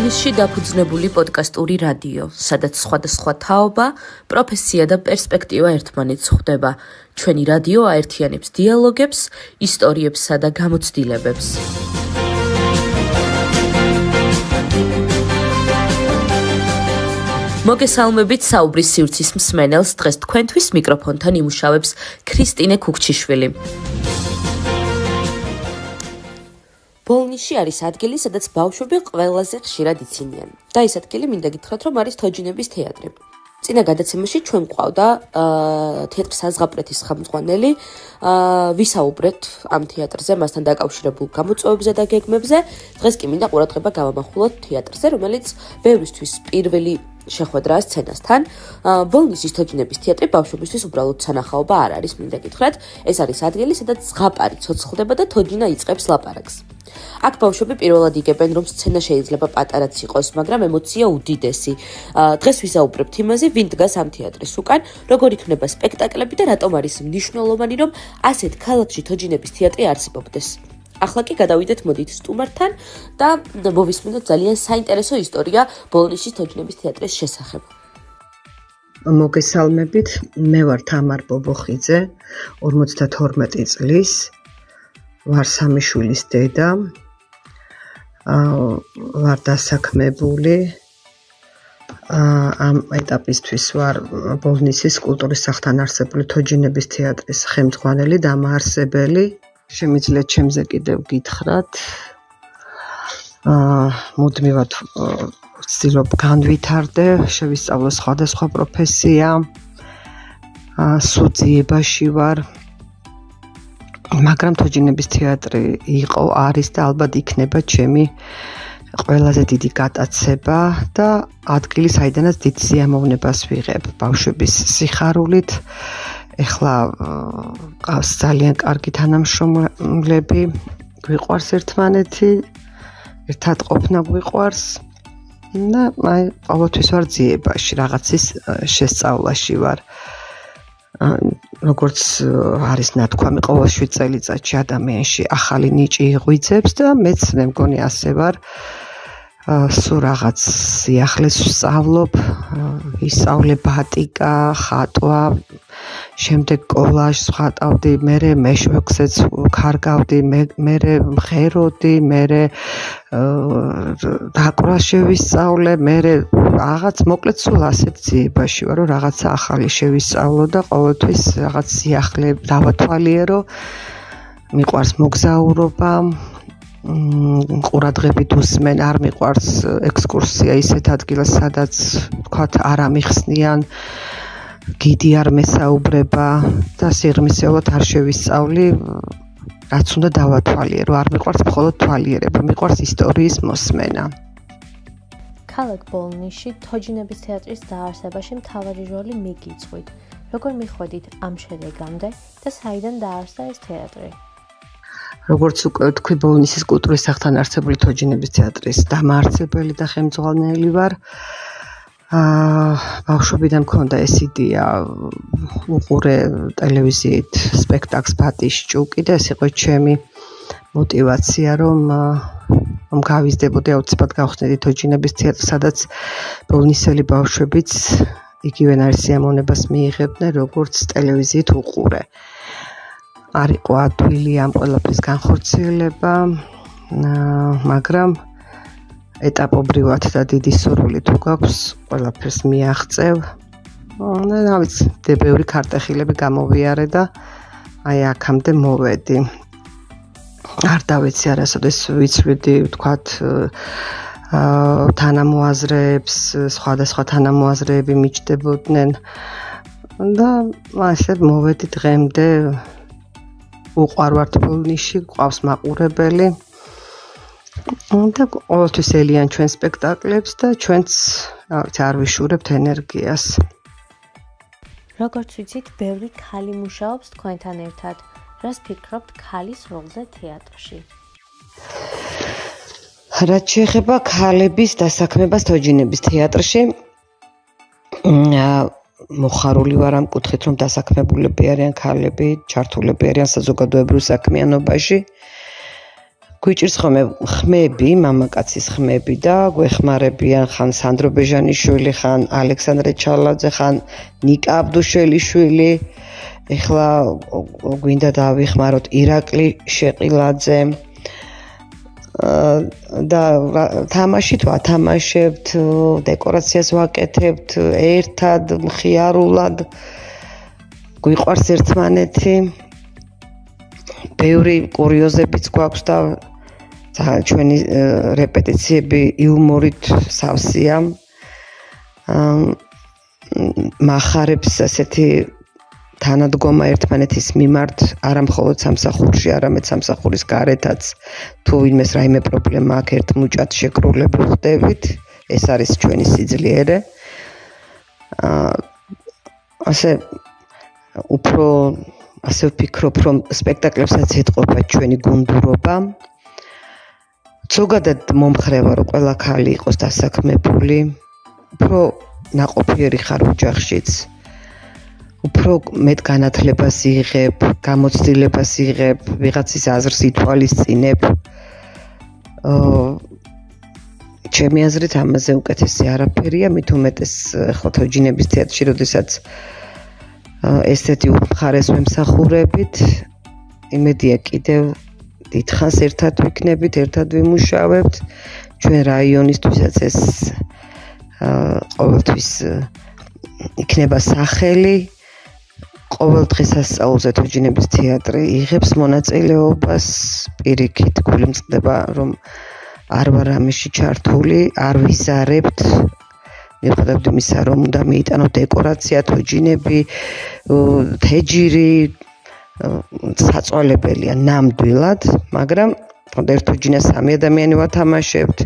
ბოლნისში დაფუძნებული პოდკასტური რადიო, სადაც სხვადასხვა თაობა, პროფესია და პერსპექტივა ერთმანეთს ხვდება. ჩვენი რადიო აერთიანებს დიალოგებს, ისტორიებსა და გამოცდილებებს. მოგესალმებით საუბრის სივრცის მსმენელს, დღეს თქვენთვის მიკროფონთან იმუშავებს ქრისტინე ქუქჩიშვილი. ბოლნისში არის ადგილი, სადაც ბავშვები ყველაზე ხშირად იცინიან. და ეს ადგილი მინდა გითხრათ, რომ არის თოჯინების თეატრი. წინა გადაცემაში ჩვენ გვყავდა თეატრ საზღაპრეთის ხელმძღვანელი, ვისაუბრეთ ამ თეატრზე, მასთან დაკავშირებულ გამოწვევებზე და გეგმებზე. დღეს კი მინდა ყურადღება გავამახვილოთ თეატრზე, რომელიც ბევრისთვის პირველი შეხვედრაა სცენასთან. ბოლნისის თოჯინების თეატრი ბავშვებისთვის უბრალოდ სანახაობა არ არის, მინდა გითხრათ. ეს არის ადგილი, სადაც ზღაპარი ცოცხლდება და თოჯინა იწყებს ლაპარაკს. აქ ბავშვები პირველად იგებენ, რომ სცენა შეიძლება პატარაც იყოს, მაგრამ ემოცია უდიდესი. დღეს ვისაუბრებთ იმაზე, ვინ დგას ამ თეატრის უკან, როგორ იქნება სპექტაკლები და რატომ არის მნიშვნელოვანი, რომ ასეთ ქალაქში თოჯინების თეატრი არსებობდეს. ახლა კი გადავიდეთ მოდით სტუმართან და მოვისმინოთ ძალიან საინტერესო ისტორია ბოლნისის თოჯინების თეატრის შესახებ. მოგესალმებით, მე ვარ თამარ ბობოხიძე, 52 წლის, ვარ სამი შვილის დედა, ვარ დასაქმებული, ამ ეტაპისთვის ვარ ბოლნისის კულტურის სახლთან არსებული თოჯინების თეატრის ხელმძღვანელი და მაარსებელი. შემიძლიათ ჩემზე კიდევ გითხრათ. მუდმივად ვცდილობ განვითარდე, შევისწავლო სხვადასხვა პროფესია, სუძიებაში ვარ. მაგრამ თოჯინების თეატრი იყო, არის და ალბათ იქნება ჩემი ყველაზე დიდი გატაცება და ადგილი, საიდანაც დიდ სიამოვნებას ვიღებ ბავშვების სიხარულით. ეხლა ყავს ძალიან კარგი თანამშრომლები, გვიყვარს ერთმანეთი, ერთად ყოფნა გვიყვარს და აი ყოველთვის ვარ ძიებაში, რაღაცის შესწავლაში ვარ. როგორც არის ნათქვამი, ყოველ 7 წელიწადში ადამიანში ახალი ნიჭი იღვიძებს და მეც მე მგონი ასე ვარ. სულ რაღაც სიახლეს ვსწავლობ, ვისწავლე ბატიკა, ხატვა, შემდეგ კოლაჟს ვხატავდი, მერე მეშვექვსეც ვქარგავდი, მერე მღეროდი, მერე დაკვრას შევისწავლე, მერე რაღაც მოკლედ სულ ასეთ ძიებაში ვარ, რომ რაღაცა ახალი შევისწავლო და ყოველთვის რაღაც სიახლე დავათვალიერო. მიყვარს მოგზაურობა, ყურადღებით უსმენ, არ მიყვარს ექსკურსია ისეთ ადგილას, სადაც ვთქვათ არ ამიხსნიან, გიდი არ მესაუბრება და სიღრმისეულად არ შევისწავლი, რაც უნდა დავათვალიერო. არ მიყვარს მხოლოდ თვალიერება, მიყვარს ისტორიის მოსმენა. ქალაქ ბოლნისში თოჯინების თეატრის დაარსებაში მთავარი როლი მიგიწვით. როგორ მიხვედით ამ შედეგამდე და საიდან დაარსდა ეს თეატრი? როგორც უკვე ვთქვი, ბოლნისის კულტურის სახლთან არსებული თოჯინების თეატრის დამაარსებელი და ხელმძღვანელი ვარ. ბავშვობიდან მქონდა ეს იდეა, უყურე ტელევიზიით სპექტაკლს ბატის ჭუკი და ეს იყო ჩემი мотивация, რომ გავიზრდებოდი, აუცილებლად გავხსნედი თოჯინების თეატრს, სადაც ბოლნისელი ბავშვებიც იგივენაირ სიამოვნებას მიიღებდნენ, როგორც ტელევიზიით უყურე. არ იყო ადვილი ამ ყველაფრის განხორციელება, მაგრამ ეტაპობრივად და დიდი სურვილით თუ გაქვს ყველაფერს მიაღწევ. და ვიცი, ბევრი ქარტეხილები გამოვიარე და აი აქამდე მოვედი. არ დავეცი არასოდეს ვიცვლიდი, ვთქვათ, თანამოაზრეებს, სხვადასხვა თანამოაზრეები მიჯდებოდნენ და ასე მოვედი დღემდე. უყვარვართ ბოლნისში, გვყავს მაყურებელი და ყოველთვის ელიან ჩვენ სპექტაკლებს და ჩვენც არ ვიშურებთ ენერგიას. როგორც ვიცით, ბევრი ქალი მუშაობს თქვენთან ერთად. რას ფიქრობთ ქალის როლზე თეატრში? რაც შეეხება ქალების დასაქმებას თოჯინების თეატრში, მოხარული ვარ ამ კუთხით, რომ დასაქმებულები არიან ქალები, ჩართულები არიან საზოგადოებრივ საქმიანობაში. გვიჭირს ხოლმე ხმები, მამაკაცის ხმები და გვეხმარებიან ხან სანდრო ბეჟანიშვილი, ხან ალექსანდრე ჩალაძე, ხან ნიკა აბდუშელიშვილი. ეხლა გვინდა დავიხმაროთ ირაკლი შეყილაძე. და თამაშით ვათამაშებთ, დეკორაციას ვაკეთებთ ერთად, მხიარულად. გვიყვარს ერთმანეთი. ბევრი კურიოზებიც გვაქვს და ჩვენი რეპეტიციები იუმორით სავსეა. მახარებს ასეთი თანადგომა ერთმანეთის მიმართ, არა მხოლოდ სამსახურში, არამედ სამსახურის გარეთაც, თუ ვინმეს რაიმე პრობლემა აქვს, ერთ მუჭად შეკრულებულ ხდებით, ეს არის ჩვენი სიძლიერე. ასე ვფიქრობ, რომ სპექტაკლებსაც ეთყობა ჩვენი გუნდურობა. ზოგადად მომხრე ვარ, ყველა ქალი იყოს დასაქმებული, უფრო ნაყოფიერი ხარ ოჯახშიც. უფრო მეტ განათლებას იღებ, გამოცდილებას იღებ, ვიღაცის აზრს ითვალისწინებ. ჩემი აზრით ამაზე უკეთესი არაფერია, მით უმეტეს ხო თოჯინების თეატრში, როდესაც ესეთი მხარეს ვემსახურებით, იმედია კიდევ დიდხანს ერთად ვიქნებით, ერთად ვიმუშავებთ. ჩვენ რაიონისთვისაც ეს ყოველთვის იქნება სახელი. ყოველ დღესასწაულზე თოჯინების თეატრი იღებს მონაწილეობას, პირიქით გულიმწყდება, რომ არ ვარ ამაში ჩართული, არ ვიზარებთ. მიუხედავად იმისა, რომ უნდა მიიტანო დეკორაცია, თოჯინები, თეჯირი, საწვალებელია ნამდვილად, მაგრამ ერთ თოჯინას 3 ადამიანი ვათამაშებთ.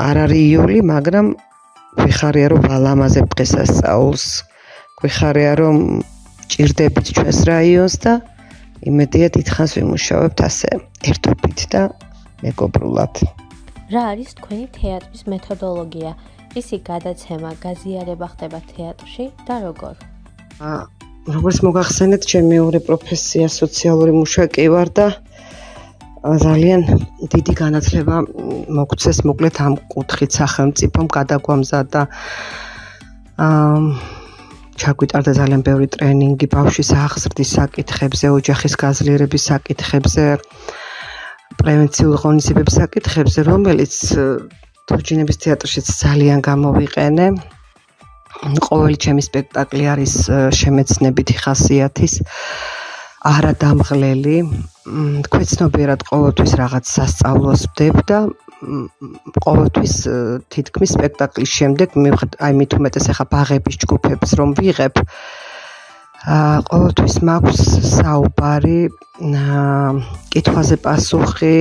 არ არის იული, მაგრამ ვიხარია, რომ ვალამაზებ დღესასწაულს. გვიხარია, რომ ჭირდებით ჩვენს რაიონს და იმედია დიდხანს ვიმუშავებთ ასე ერთობით და მეგობრულად. რა არის თქვენი თეატრის მეთოდოლოგია? რისი გადაცემა, გაზიარება ხდება თეატრში და როგორ? როგორც მოგახსენეთ, ჩემი მეორე პროფესია სოციალური მუშაკი ვარ და ძალიან დიდი განათლება მოგცეს მოკლედ ამ კუთხით სახელმწიფომ გადაგვამზადა ჩაგვიტარდა ძალიან ბევრი ტრენინგი ბავშვის აღზრდის საკითხებზე, ოჯახის გაძლიერების საკითხებზე, პრევენციულ ღონისძიებების საკითხებზე, რომელიც თოჯინების თეატრშიც ძალიან გამოვიყენე. ყოველი ჩემი სპექტაკლი არის შემეცნებითი ხასიათის, არა დამღლელი. თქვენ ცნობიერად ყოველთვის რაღაც სასწაულოს ვდებ და ყოველთვის თითქმის სპექტაკლის შემდეგ აი მით უმეტეს ახლა ბაღების ჯგუფებს რომ ვიღებ, ყოველთვის მაქვს საუბარი, კითხვაზე პასუხი,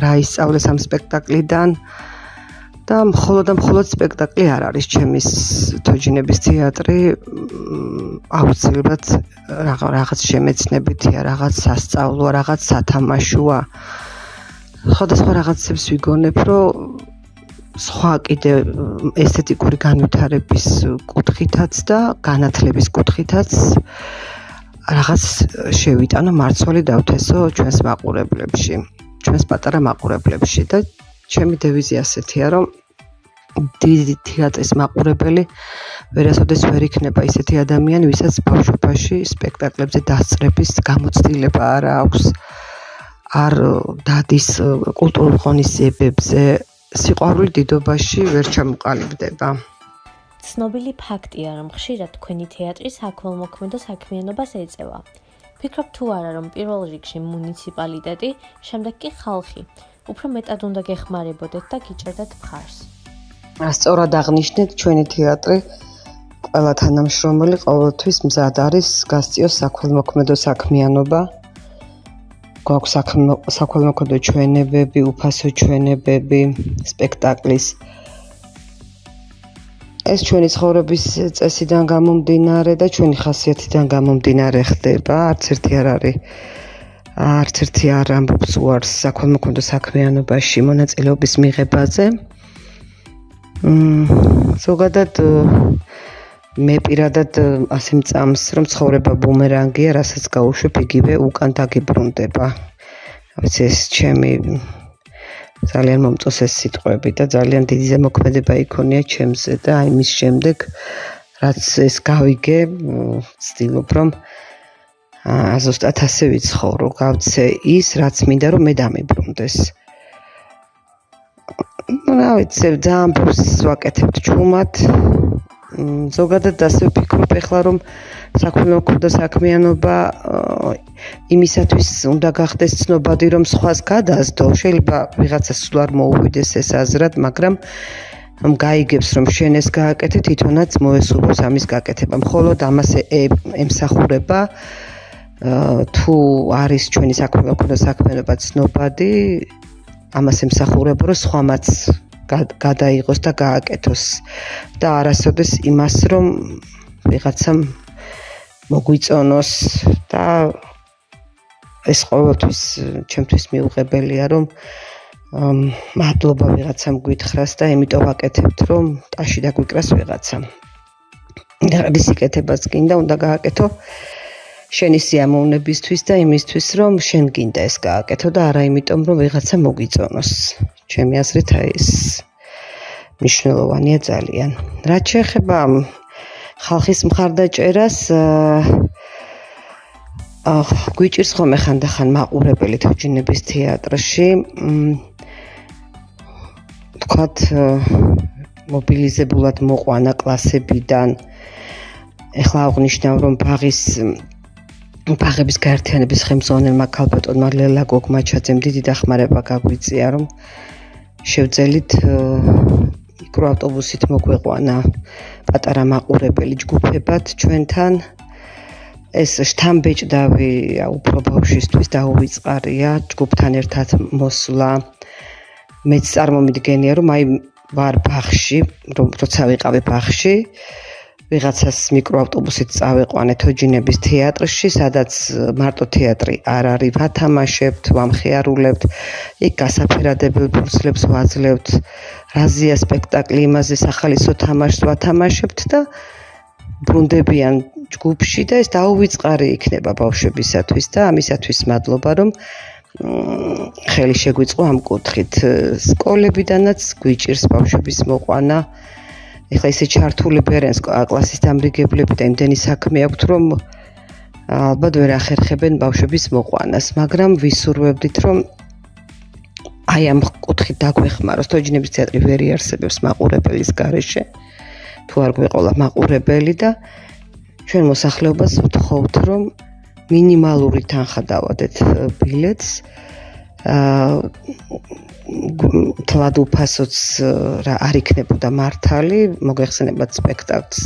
რა ისწავლეს ამ სპექტაკლიდან და მხოლოდ სპექტაკლი არ არის ჩემის თოჯინების თეატრი, აუცილებლად რაღაც შემეცნებითია, რაღაც სასწავლოა, რაღაც სათამაშოა. სხვადასხვა რაღაცებს ვიგონებ, რომ სხვა კიდე ესთეტიკური განვითარების კუთხითაც და განათლების კუთხითაც რაღაც შევიტანო, მარცვალი დავთესო ჩვენს მაყურებლებში, ჩვენს პატარა მაყურებლებში და ჩემი დევიზი ასეთია, რომ დიდი თეატრის მაყურებელი ვერასოდეს ვერ იქნება ისეთი ადამიანი, ვისაც ბავშვობაში სპექტაკლებზე დასწრების გამოცდილება არ აქვს. არ დადის კულტურულ ღონისძიებებზე, სიყვარული დიდობაში ვერ ჩამოყალიბდება. ცნობილი ფაქტია, რომ ხშირად თქვენი თეატრი საქველმოქმედო საქმიანობას ეწევა. ფიქრობ თუ არა, რომ პირველ რიგში მუნიციპალიტეტი, შემდეგ კი ხალხი, უფრო მეტად უნდა გეხმარებოდეთ და გიჭერდეთ მხარს. სწორად აღნიშნეთ, ჩვენი თეატრი ყველა თანამშრომელი ყოველთვის მზად არის გასწიოს საქველმოქმედო საქმიანობა. გვაქვს საქველმოქმედო ჩვენებები, უფასო ჩვენებები, სპექტაკლის. ეს ჩვენი ცხოვრების წესიდან გამომდინარე და ჩვენი ხასიათიდან გამომდინარე ხდება. არც ერთი არ ამბობს უარს საქველმოქმედო საქმიანობაში მონაწილეობის მიღებაზე. ზოგადად მე პირადად ასე მწამს, რომ ცხოვრება ბუმერანგია, რასაც გაუშვებ, იგივე უკან დაგიბრუნდება. ვიცი ეს ჩემი ძალიან მომწონს ეს სიტყვები და ძალიან დიდი ზემოქმედება იქონია ჩემზე და აი მის შემდეგ რაც ეს გავიგე ვცდილობ რომ ზუსტად ასე ვიცხოვრო გავცე ის რაც მინდა რომ მე დამიბრუნდეს რა ვიცი ძალიან ბევრს ვაკეთებ ჩუმად ზოგადად ასე ვფიქრობ ახლა რომ საქველმოქმედო საქმიანობა იმისათვის უნდა გახდეს ცნობადი რომ სხვას გადასდო შეიძლება ვიღაცა სულ არ მოუვიდეს ეს აზრად მაგრამ გაიგებს რომ შენ ეს გააკეთე თვითონაც მოესურვოს ამის გაკეთება მხოლოდ ამას ემსახურება თუ არის ჩვენი საქველმოქმედო საქმიანობა ცნობადი ამას ემსახურება რომ სხვამაც გადაიღოს და გააკეთოს და არასოდეს იმას რომ ვიღაცამ მოგვიწონოს და ეს ყოველთვის ჩემთვის მიუღებელია რომ მადლობა ვიღაცამ გითხრას და იმიტომ ვაკეთებთ რომ ტაში დაგვიკრას ვიღაცამ და რისიკეთებას გინდა უნდა გააკეთო შენი სიამოვნებისთვის და იმისთვის რომ შენ გინდა ეს გააკეთო და არა იმიტომ რომ ვიღაცა მოგვიწონოს ჩემი აზრით აი ეს მნიშვნელოვანია ძალიან რაც შეეხება ხალხის მხარდაჭერას გვიჭირს ხოლმე ხანდახან მაყურებელი თოჯინების თეატრში თქვათ მობილიზებულად მოყვანა კლასებიდან ეხლა აღნიშნავ რომ ბაღების გაერთიანების ხელმძღვანელმა ქალბატონმა ლელა გოგმაჩაძემ დიდი დახმარება გაგვიწია რომ შევძელით მიკროავტობუსით მოგვეყვანა პატარა მაყურებელი ჯგუფებად ჩვენთან ეს შთამბეჭდავი უფრო ბავშვისთვის დაუვიწყარია ჯგუფთან ერთად მოსვლა მეც წარმომიდგენია რომ აი ვარ ბაღში როცა ვიყავი ბაღში ვიღაცას მიკროავტობუსით წავეყვანე თოჯინების თეატრში, სადაც მარტო თეატრი არ არის, ვათამაშებთ, ვამხიარულებთ, იქ გასაფერადებელ ფურცლებს ვაძლევთ, რაზეა სპექტაკლი, იმაზე სახალისო თამაშს ვათამაშებთ და ბრუნდებიან ჯგუფში და ეს დაუვიწყარი იქნება ბავშვებისათვის და ამისათვის მადლობა რომ ხელი შეგვიწყო ამ კუთხით. სკოლებიდანაც გვიჭირს ბავშვების მოყვანა ეხლა ისე ჩართულები არიან კლასის დამრიგებლები და იმდენი საქმე აქვთ რომ ალბათ ვერ ახერხებენ ბავშვების მოყვანას, მაგრამ ვისურვებდით რომ აი ამ კუთხით დაგვეხმაროს. თოჯინების თეატრი ვერ იარსებებს მაყურებელის გარეშე, თუ არ გვეყოლა მაყურებელი და ჩვენ მოსახლეობას ვთხოვთ რომ მინიმალური თანხა დავადეთ ბილეთს. თლად უფასოც რა არ იქნებოდა მართალი, მოგეხსენებათ სპექტაკლს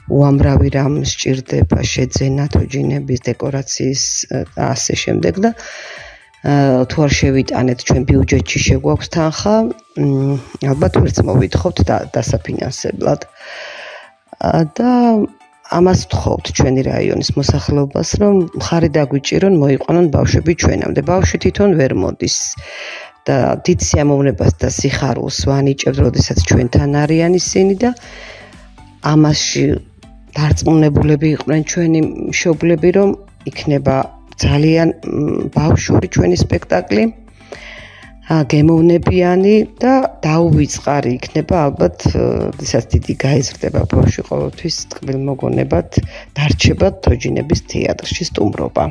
უამრავი რამ სჭირდება, შეძენა, თოჯინების, დეკორაციის და ასე შემდეგ და თუ არ შევიტანეთ ჩვენ ბიუჯეტში შეგვაქვს თანხა, ალბათ ვერც მოვითხოვთ დასაფინანსებლად. და ამას ვთხოვთ ჩვენი რაიონის მოსახლეობას, რომ მხარი დაგვიჭირონ, მოიყვანონ ბავშვები ჩვენამდე. ბავშვი თვითონ ვერ მოდის. და დიდ სიამოვნებას და სიხარულს ვანიჭებთ, როდესაც ჩვენთან არიან ისინი და ამაში დარწმუნებულები იყვნენ ჩვენი მშობლები, რომ იქნება ძალიან ბავშვური ჩვენი სპექტაკლი, გემოვნებიანი და დაუვიწყარი იქნება ალბათ, როდესაც დიდი გაიზრდება ბავშვი ყოველთვის ტკბილ მოგონებად დარჩება თოჯინების თეატრში სტუმრობა.